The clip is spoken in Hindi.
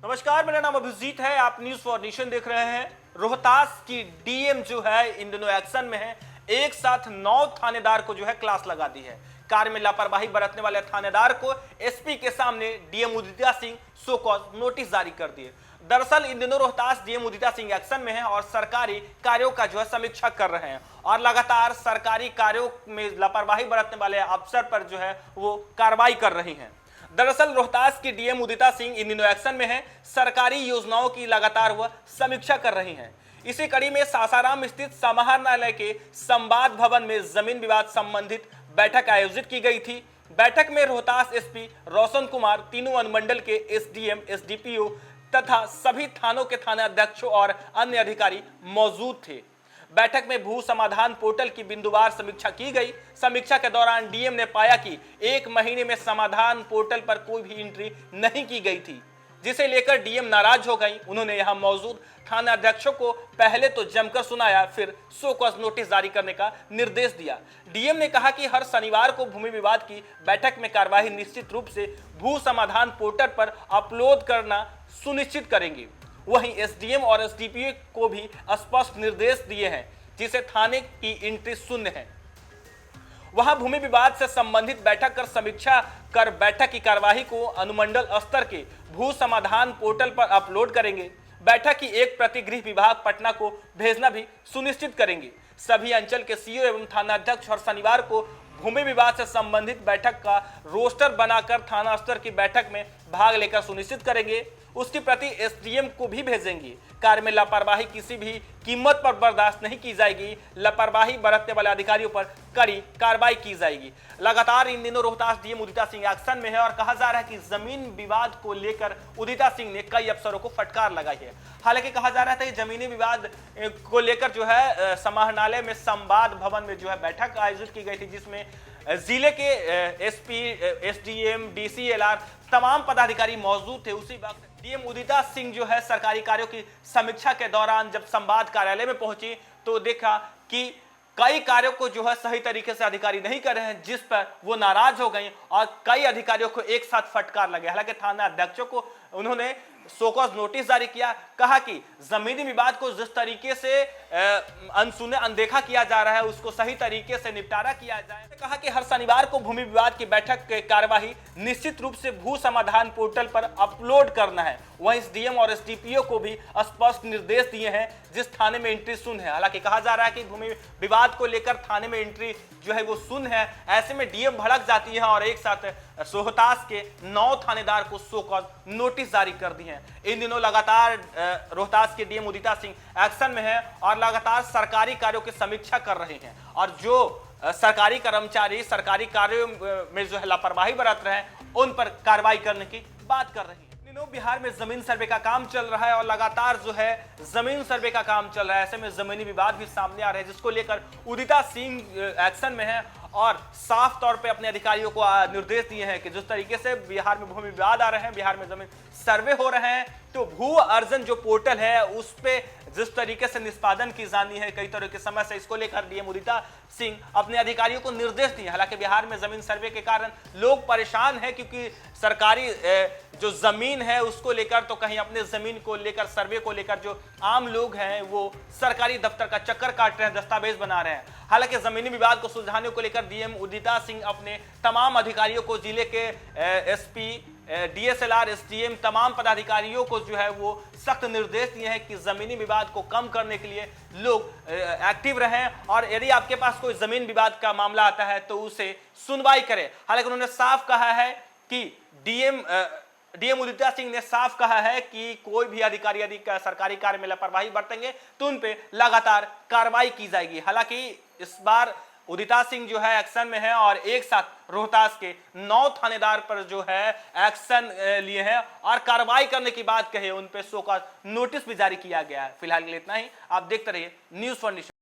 नमस्कार, मेरा नाम अभिजीत है। आप न्यूज फॉर नेशन देख रहे हैं। रोहतास की डीएम जो है इन दिनों एक्शन में है। एक साथ 9 थानेदार को जो है क्लास लगा दी है। कार्य में लापरवाही बरतने वाले थानेदार को एसपी के सामने डीएम उदिता सिंह सो कॉज नोटिस जारी कर दिए। दरअसल इन दिनों रोहतास डीएम उदिता सिंह एक्शन में है और सरकारी कार्यों का जो है समीक्षा कर रहे हैं और लगातार सरकारी कार्यों में लापरवाही बरतने वाले अफसर पर जो है वो कार्रवाई कर रही हैं। दरअसल रोहतास की डीएम उदिता सिंह इन दिनों एक्शन में है। सरकारी योजनाओं की लगातार वह समीक्षा कर रही हैं। इसी कड़ी में सासाराम स्थित समाहरणालय के संवाद भवन में जमीन विवाद संबंधित बैठक आयोजित की गई थी। बैठक में रोहतास एसपी रोशन कुमार, तीनों अनुमंडल के एसडीएम, एसडीपीओ तथा सभी थानों के थाना अध्यक्षों और अन्य अधिकारी मौजूद थे। बैठक में भू समाधान पोर्टल की बिंदुवार समीक्षा की गई। समीक्षा के दौरान डीएम ने पाया कि 1 महीने में समाधान पोर्टल पर कोई भी एंट्री नहीं की गई थी, जिसे लेकर डीएम नाराज हो गई। उन्होंने यहां मौजूद थाना अध्यक्षों को पहले तो जमकर सुनाया, फिर सो कॉज नोटिस जारी करने का निर्देश दिया। डीएम ने कहा कि हर शनिवार को भूमि विवाद की बैठक में कार्यवाही निश्चित रूप से भू समाधान पोर्टल पर अपलोड करना सुनिश्चित करेंगे। वहीं एसडीएम और एसडीपीओ को भी स्पष्ट निर्देश दिए हैं, जिसे थाने की एंट्री शून्य है। वहां भूमि विवाद से संबंधित बैठक कर समीक्षा कर बैठक की कार्यवाही को अनुमंडल स्तर के भू समाधान पोर्टल पर अपलोड करेंगे। बैठक की एक प्रति गृह विभाग पटना को भेजना भी सुनिश्चित करेंगे। सभी अंचल के सीओ एवं थाना अध्यक्ष हर शनिवार को भूमि विवाद से संबंधित बैठक का रोस्टर बनाकर थाना स्तर की बैठक में भाग लेकर सुनिश्चित करेंगे। उसकी प्रति एसडीएम को भी भेजेंगे। कार्य में लापरवाही किसी भी कीमत पर बर्दाश्त नहीं की जाएगी। लापरवाही बरतने वाले अधिकारियों पर कड़ी कार्रवाई की जाएगी। लगातार इन दिनों रोहतास डीएम उदिता सिंह एक्शन में है और कहा जा रहा है कि जमीन विवाद को लेकर उदिता सिंह ने कई अफसरों को फटकार लगाई है। हालांकि कहा जा रहा था कि जमीनी विवाद को लेकर जो है समाहरणालय में संवाद भवन में जो है बैठक आयोजित की गई थी, जिसमें जिले के एसपी, एसडीएम, डीसीएलआर तमाम पदाधिकारी मौजूद थे। उसी वक्त डीएम उदिता सिंह जो है सरकारी कार्यों की समीक्षा के दौरान जब संवाद कार्यालय में पहुंची तो देखा कि कई कार्यों को जो है सही तरीके से अधिकारी नहीं कर रहे हैं, जिस पर वो नाराज हो गई और कई अधिकारियों को एक साथ फटकार लगे। हालांकि थाना अध्यक्षों को उन्होंने सो कॉज नोटिस जारी किया। कहा कि जमीनी विवाद को जिस तरीके से अनसुने अनदेखा किया जा रहा है, उसको सही तरीके से निपटारा किया जाए। कहा कि हर शनिवार को भूमि विवाद की बैठक की कार्यवाही निश्चित रूप से भू समाधान पोर्टल पर अपलोड करना है। वहीं एसडीएम और एसडीपीओ को भी स्पष्ट निर्देश दिए हैं, जिस थाने में एंट्री शून्य है। हालांकि कहा जा रहा है कि भूमि विवाद को लेकर थाने में एंट्री जो है वो शून्य है। ऐसे में डीएम भड़क जाती है और एक साथ रोहतास के 9 थानेदार को सो कॉज नोटिस जारी कर दी है। इन दिनों लगातार रोहतास के डीएम उदिता सिंह एक्शन में है और लगातार सरकारी कार्यों की समीक्षा कर रहे हैं और जो सरकारी कर्मचारी सरकारी कार्यों में जो है लापरवाही बरत रहे हैं, उन पर कार्रवाई करने की बात कर रही है। दिनों बिहार में जमीन सर्वे का काम चल रहा है और लगातार जो है जमीन सर्वे का काम चल रहा है। ऐसे में जमीनी विवाद भी सामने आ रहे हैं, जिसको लेकर उदिता सिंह एक्शन में है और साफ तौर पे अपने अधिकारियों को निर्देश दिए हैं कि जिस तरीके से बिहार में भूमि विवाद आ रहे हैं, बिहार में जमीन सर्वे हो रहे हैं, तो भू अर्जन जो पोर्टल है उस पे जिस तरीके से निष्पादन की जानी है कई तरह के समय से, इसको लेकर डीएम उदिता सिंह अपने अधिकारियों को निर्देश दिए। हालांकि बिहार में जमीन सर्वे के कारण लोग परेशान हैं, क्योंकि सरकारी जो जमीन है उसको लेकर तो कहीं अपने जमीन को लेकर सर्वे को लेकर जो आम लोग हैं वो सरकारी दफ्तर का चक्कर काट रहे हैं, दस्तावेज बना रहे हैं। हालांकि जमीनी विवाद को सुलझाने को लेकर डीएम उदिता सिंह अपने तमाम अधिकारियों को, जिले के एसपी, डीएसएलआर, एसडीएम तमाम पदाधिकारियों को जो है वो सख्त निर्देश दिए हैं कि जमीनी विवाद को कम करने के लिए लोग एक्टिव रहें और यदि आपके पास कोई जमीन विवाद का मामला आता है तो उसे सुनवाई करें। हालांकि उन्होंने साफ कहा है कि डीएम उदिता सिंह ने साफ कहा है कि कोई भी अधिकारी यदि सरकारी कार्य में लापरवाही बरतेंगे तो उन पे लगातार कार्रवाई की जाएगी। हालांकि इस बार उदिता सिंह जो है एक्शन में है और एक साथ रोहतास के 9 थानेदार पर जो है एक्शन लिए हैं और कार्रवाई करने की बात कही, उन पे सो कॉज नोटिस भी जारी किया गया है। फिलहाल के लिए इतना ही। आप देखते रहिए न्यूज फॉर नेशन।